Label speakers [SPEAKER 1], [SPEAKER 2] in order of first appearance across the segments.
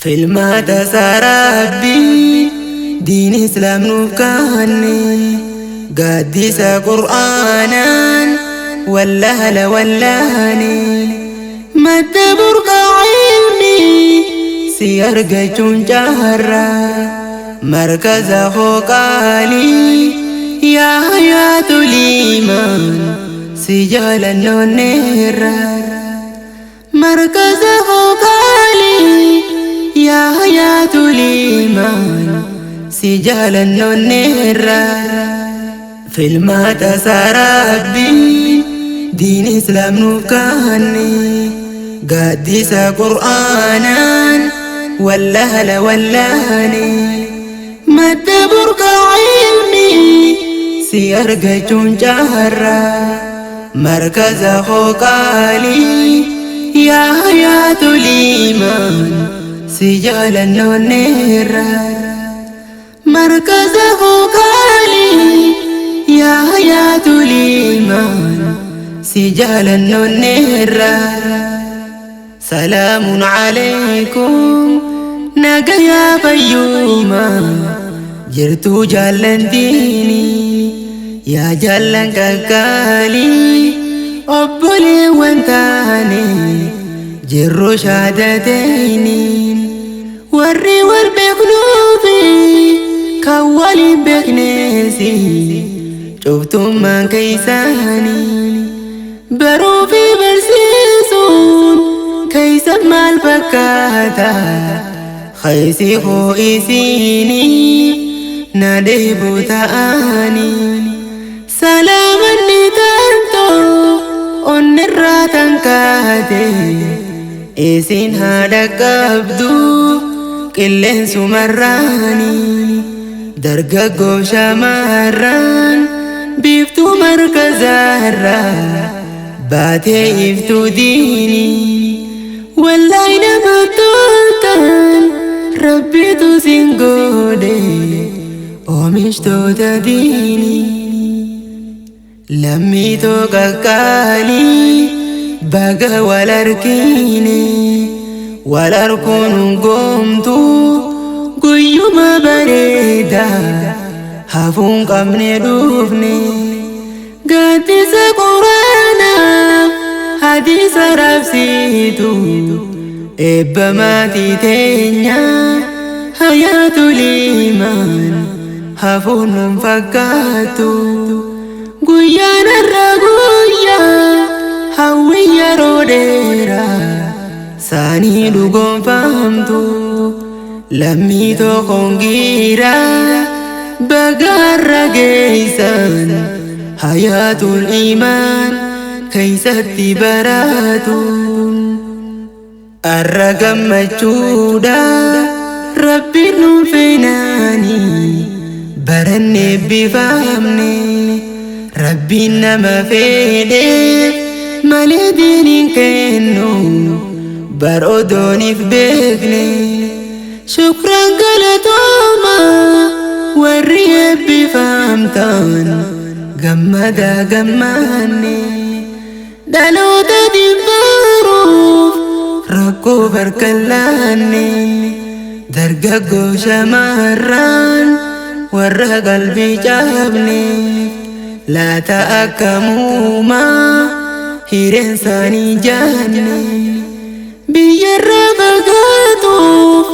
[SPEAKER 1] في المادة سرابي دين إسلام نفكاني قدس قرآنا والله واللاني مادة برقع علمي سيرقى جهرا مركز فوقالي يا حياة الإيمان سجال النيرا مركز فوقالي يا حياة الإيمان سجال النيرا في المادة سرابي دين إسلام نفكاني قدس قرآنا والله واللاني مادة برقع علمي سيرقى جهرا مركز فوقالي يا حياة الإيمان سجال النيرا مركز فوقالي يا حياة الإيمان سجال النيرا سلام عليكم نجايا بيوما جرتو جالن ديني يا جالن كالي أبولي وانتاني جرو شهادتيني وري والبقلوبي كوالي بكنيسي شفتم من كيساني برو في برسيسون كيسب مال بكاتا خيسي خويسيني نادي بوتاني سلاما نتانتو ونراتن كاتي إسين هذا كبدو كلن سمراني درجة قوشة مران بيفتو مركز هرا باتي يفتو ديني والله نبتوتن ربي تسنقودي ومشتو تديني لمي توقعالي بقى والاركيني والاركون قمتو قيوم بريدا هفون قمني دوفني قدس قرانا حديث رفسيتو إبا ما تيتينيا حياة الإيمان هفون فكاتو قيانا الرقويا هويا روديرا ساني لغم فهمتو لمي تخنجيرا بقار رقيسان حياة الإيمان كيستي براتون الرقم مجودا ربي نفناني برني بفهمني ربي نما فيدي مالدين كنو برودوني في بيكني شكرا قلتوما وريب بفهمتان قمدا قماني دلو تدين بروف ركو بركلاني درقا قوشة مران ورى قلبي جابني لا تأكموما هيرين ثاني جاني بيجرى بقاتوف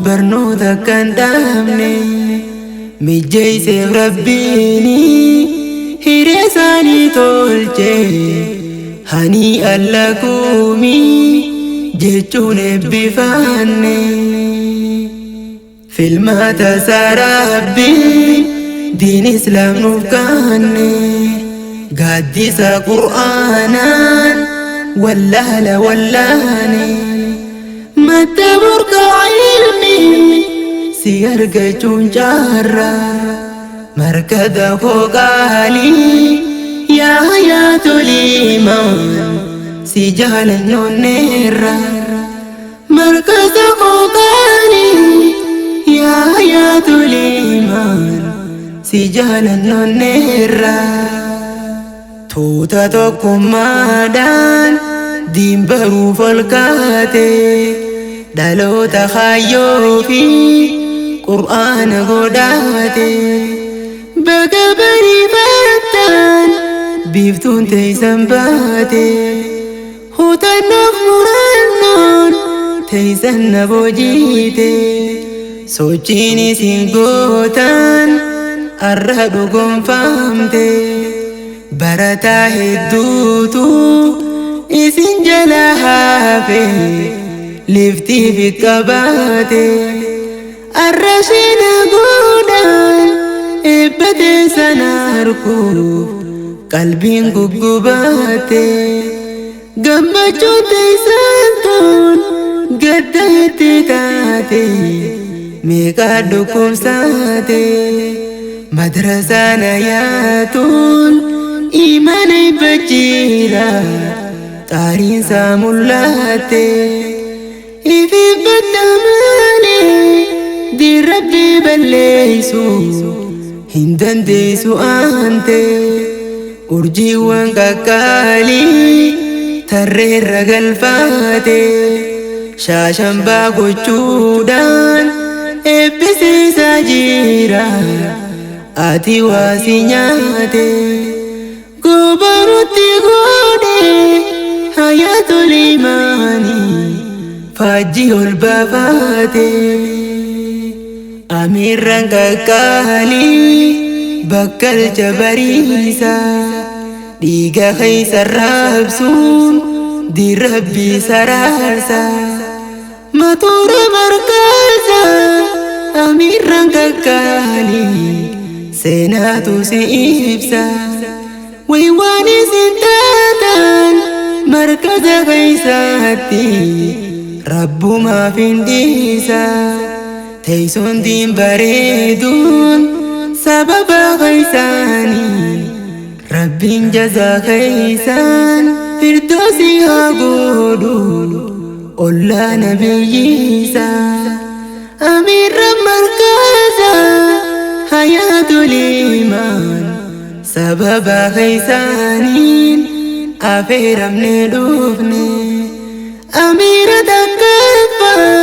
[SPEAKER 1] برنودا كان دامني مجي سيف ربيني هيرين ثاني تولجي هني ألاكومي جيتوني بفاني في الماتا سرابي دين إسلام نفكاني قدس قرآنا والله واللاني مادة برقع علمي سيرقى جهرا مركز فوقالي يا حياة الإيمان سجال النيرا مركز فوقالي يا حياة الإيمان سجال النيرا توتا توكم مادان دين برو فالكاتي dhaloota kaayyoo fi qur'aana godhaate baga bariifattaan biiftuun teeysan baate hutannoof murannoon teeysan na boojiite sochiin isin gootan arra dhugoonfamte barataa hedduutu isin jala hafe liftiif qabaate arra shina godhan eebbate sana arguuf qalbiin guggubaate gammachuun teeysan tun gadda itti taate meeqa dhukkubsaate madrasaan ayaatuun imaana ibbachiira qaariinsaa mul'aate ifibbadda malee dirrabbii balleeysu hin dandeessu aante urjiiwwan qaqqaalii tarreerra galfaate shaashambaa gochuudhaan eebbisiisaa jira ati waasi nyaate gobarutti godhe hayaatul imaanii faajjii ol baafaate amiirran qaqqaalii bakkalcha bariisa dhiiga keeysa raabsuun dirrabbii saraarsa matuure markaasa amiirran qaqqaalii seenaatu si ibsa waywaan isin taatan markaza keeysaatti rabbumaaf hin dhiisa teeysoon diin bareeduun sababa keeysaanii rabbiin jazaa keeysan firdoosi haa godhu ollaa nabiyyiisa amiirran markaza hayaatul imaan sababa keeysaaniin afeeramne dhufne amiira takkaffaa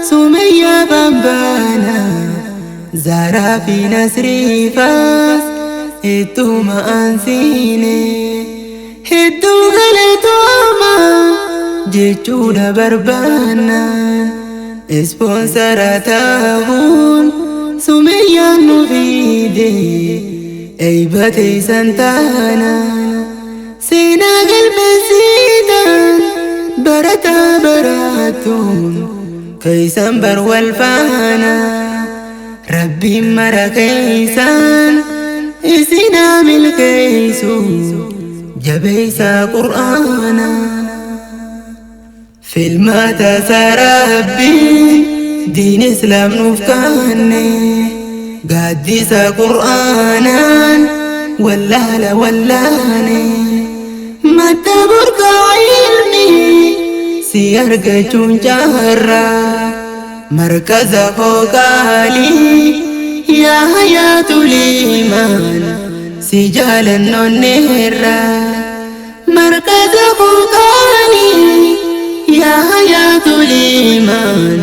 [SPEAKER 1] sumayyaa bambaana zaaraa fi nasriifaas hedduma aansiine hedduu galatooma jechuudha barbaannaan ispoonsara ta'uun sumayyaan nu fiide eeybateeysan taanaan seenaa galmeessitaan barataa barattuun keeysan bar wal faana rabbiin mara keeysan isinaa milkeeysu jabeeysaa qur'aana filmaata isaa rabbiin diin islaam nuuf kaanne gaaddisa qur'aanaan wallaala wallaane madda burqaa ilmii si argachuun jaarraa markaza qaalii yaa hayaatul imaan si jaalannoonneerra markaza qaalii yaa hayaatul imaan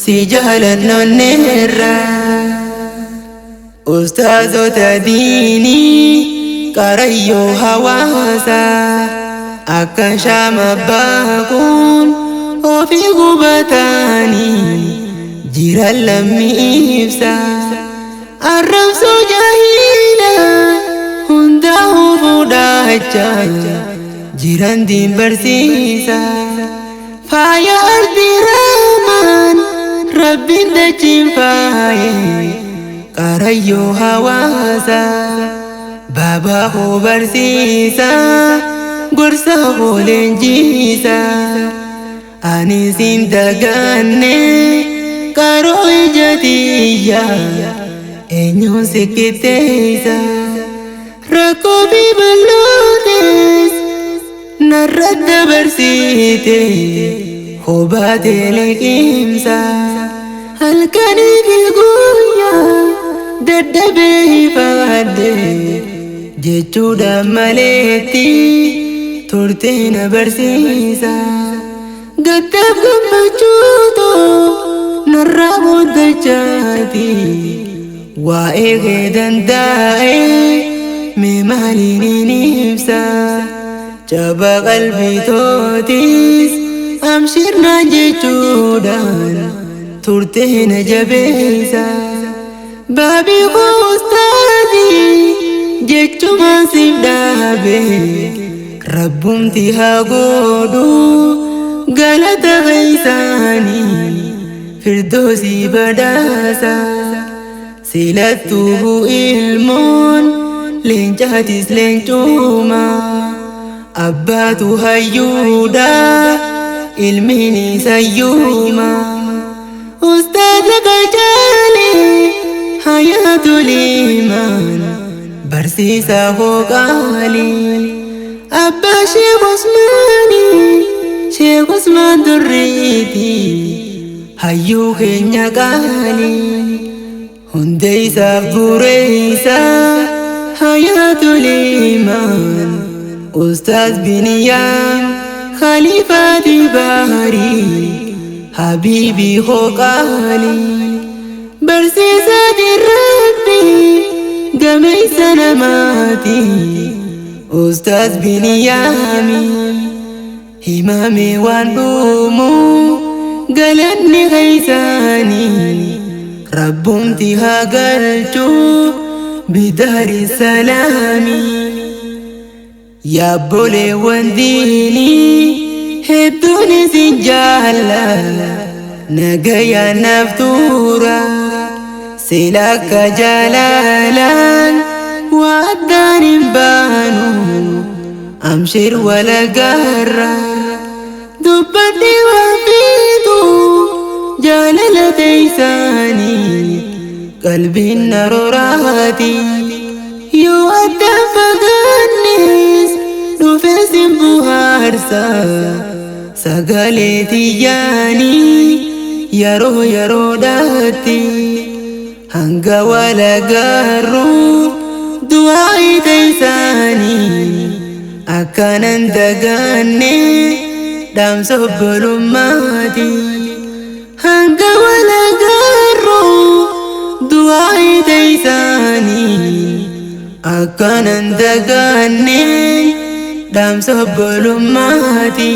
[SPEAKER 1] si jaalannoonneerra ustaazota diinii qarayyoo hawaasa akka shaama baaquun ofii gubataanii jiran lammii ibsa arrabsoo jaahila hundaa'uu fudhachaa jiran diin barsiisa faaya ardi raamaan rabbiin dachiin faaye qarayyoo hawaasa baabaa hoo barsiisa gorsa hoo leenjiisa ani sin daganne qaroo ija tiyya eenyuun sikkitteeysa rakkoo fi bal'ootes narratti barsiite hoo baatee liqimsa halkanii fi guyyaa dadhabee hifadhe jechuudha maleetti turtee na barsiisa gattaaf gammachuutu narraa booddachaati waa'ee kee danda'e mee maaliin ibsa jaba qalbii tootis amshirnaa jechuudhaan turtee na jabeessa baabii koostaati jechumaan siif dhaabe rabbumti haa godhu galata keessaanii firdoosii badhaasa silattuu ilmoon leencaatis leencuma abbaatu hayyuudha ilmiin isayyuma ustaad laga jaale hayaatul iimaan barsiisaa hooqaalii abbaa sheekh Usmaanii sheekh Usmaan Durriiti hayyuu keenya qaalii hundee isaaf bureeysaa hayaatul iimaan ustaaz Biniyaam khalifaati baarii habiibii hooqaalii barsiisaati rabbi gameeysa namaati ustaaz Biniyaami himaame waan dhumu galanni keessaanii rabbumti haa galchu bidaari salaami yaabboleewwan diinii hedduun isin jaalla nagayaan naaf tuura sila akka jaalalaan waaddaan hin baanu amshir walagarra dubbadhi waafiitu jaalala teeysaanii qalbiin narooraati yoo addaan fagaannes dhufeesin buhaarsa sagalee tiyyaanii yeroo yeroodhaatti hanga walagarru du'aa'i teeysaanii akkanan daganne dhaamsa obbolummaati hanga walagarru du'aa'i teeysaanii akkanan daganne dhaamsa obbolummaati.